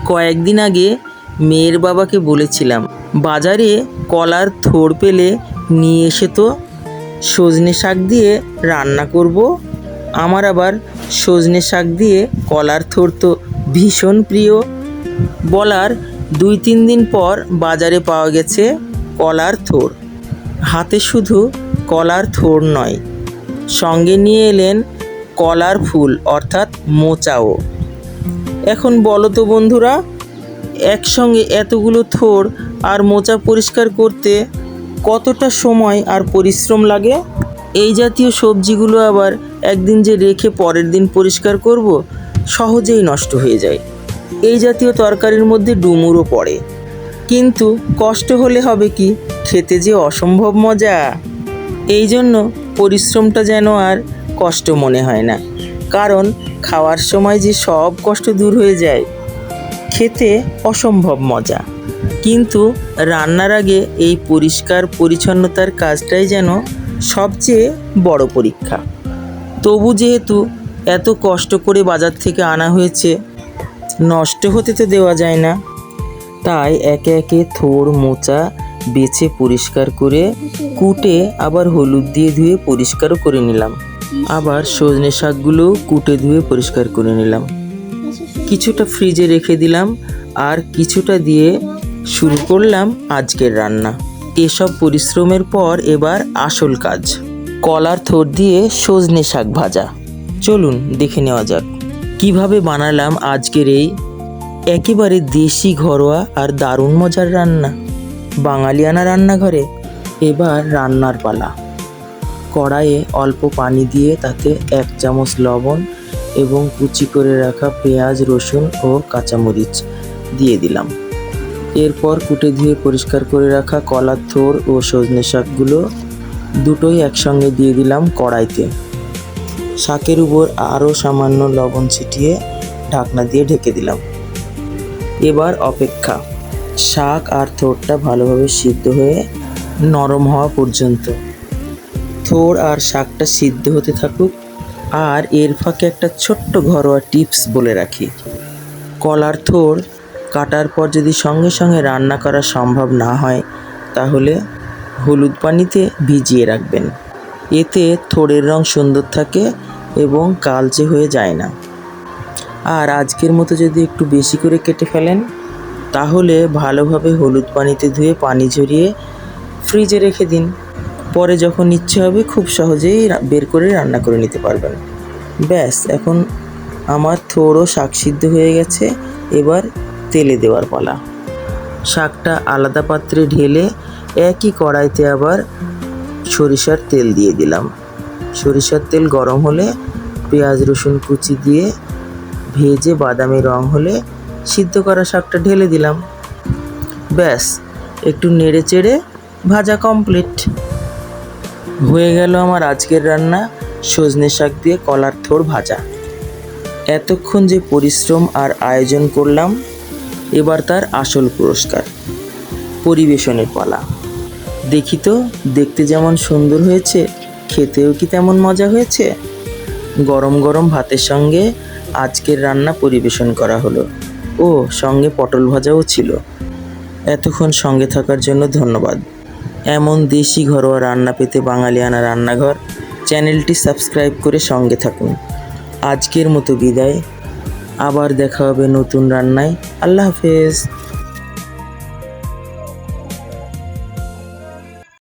কয়েকদিন আগে মেয়ের বাবাকে বলেছিলাম, বাজারে কলার থোড় পেলে নিয়ে এসে তো সজনে শাক দিয়ে রান্না করব। আমার আবার সজনে শাক দিয়ে কলার থোড় তো ভীষণ প্রিয়। বলার 2-3 দিন পর বাজারে পাওয়া গেছে কলার থোড়। হাতে শুধু কলার থোড় নয়, সঙ্গে নিয়ে এলেন কলার ফুল অর্থাৎ মোচাও। এখন বলো তো বন্ধুরা, একসঙ্গে এতগুলো থোড় আর মোচা পরিষ্কার করতে কতটা সময় আর পরিশ্রম লাগে? এই জাতীয় সবজিগুলো আবার একদিন যে রেখে পরের দিন পরিষ্কার করব, সহজেই নষ্ট হয়ে যায়। এই জাতীয় তরকারির মধ্যে ডুমুরও পড়ে। কিন্তু কষ্ট হলে হবে কি, খেতে যে অসম্ভব মজা। এই জন্য পরিশ্রমটা যেন আর কষ্ট মনে হয় না, কারণ খাওয়ার সময় যে সব কষ্ট দূর হয়ে যায়। খেতে অসম্ভব মজা, কিন্তু রান্নার আগে এই পরিষ্কার পরিচ্ছন্নতার কাজটাই যেন সবচেয়ে বড় পরীক্ষা। তবু যেহেতু এত কষ্ট করে বাজার থেকে আনা হয়েছে, নষ্ট হতে তো দেওয়া যায় না। তাই একে একে থোড় মোচা বেছে পরিষ্কার করে কুটে আবার হলুদ দিয়ে ধুয়ে পরিষ্কারও করে নিলাম। আবার সজনে শাকগুলোও কুটে ধুয়ে পরিষ্কার করে নিলাম। কিছুটা ফ্রিজে রেখে দিলাম আর কিছুটা দিয়ে শুরু করলাম আজকের রান্না। এসব পরিশ্রমের পর এবার আসল কাজ, কলার থোড় দিয়ে সজনে শাক ভাজা। চলুন দেখে নেওয়া যাক কিভাবে বানালাম আজকের এই একেবারে দেশি ঘরোয়া আর দারুণ মজার রান্না, বাঙালিয়ানা রান্নাঘরে। এবার রান্নার পালা। কড়াইয়ে অল্প পানি দিয়ে তাতে 1 চামচ লবণ এবং কুচি করে রাখা পেঁয়াজ, রসুন ও কাঁচামরিচ দিয়ে দিলাম। এরপর কুটে ধুয়ে পরিষ্কার করে রাখা কলার থোড় ও সজনে শাকগুলো দুটোই একসঙ্গে দিয়ে দিলাম কড়াইতে। শাকের উপর আরও সামান্য লবণ ছিটিয়ে ঢাকনা দিয়ে ঢেকে দিলাম। এবার অপেক্ষা, শাক আর থোড়টা ভালোভাবে সিদ্ধ হয়ে নরম হওয়া পর্যন্ত। থোড় আর শাকটা সিদ্ধ হতে থাকুক। আর এর ফাঁকে একটা ছোট্ট ঘরোয়া টিপস বলে রাখি, কলার থোড় কাটার পর যদি সঙ্গে সঙ্গে রান্না করা সম্ভব না হয়, তাহলে হলুদ পানিতে ভিজিয়ে রাখবেন। এতে থোড়ের রং সুন্দর থাকে এবং কালচে হয়ে যায় না। আর আজকের মতো যদি একটু বেশি করে কেটে ফেলেন, তাহলে ভালোভাবে হলুদ পানিতে ধুয়ে পানি ঝরিয়ে ফ্রিজে রেখে দিন। পরে যখন ইচ্ছে হবে খুব সহজেই বের করে রান্না করে নিতে পারবেন। ব্যাস, এখন আমার থোড় ও শাক সিদ্ধ হয়ে গেছে। এবার তেলে দেওয়ার পালা। শাকটা আলাদা পাত্রে ঢেলে একই কড়াইতে আবার সরিষার তেল দিয়ে দিলাম। সরিষার তেল গরম হলে পেঁয়াজ রসুন কুচি দিয়ে ভেজে বাদামি রং হলে সিদ্ধ করা শাকটা ঢেলে দিলাম। ব্যাস, একটু নেড়ে চেড়ে ভাজা কমপ্লিট হয়ে গেল আমার আজকের রান্না, সজনে শাক দিয়ে কলার থোড় ভাজা। এতক্ষণ যে পরিশ্রম আর আয়োজন করলাম, এবার তার আসল পুরস্কার, পরিবেশনের পালা। দেখি তো দেখতে যেমন সুন্দর হয়েছে, খেতেও কি তেমন মজা হয়েছে। গরম গরম ভাতের সঙ্গে আজকের রান্না পরিবেশন করা হলো। ও সঙ্গে পটল ভাজাও ছিল। এতক্ষণ সঙ্গে থাকার জন্য ধন্যবাদ। এমন দেশি ঘরোয়া রান্না পেতে বাঙালিয়ানা রান্নাঘর চ্যানেলটি সাবস্ক্রাইব করে সঙ্গে থাকুন। আজকের মতো বিদায়, আবার দেখা হবে নতুন রান্নায়। আল্লাহ হাফেজ।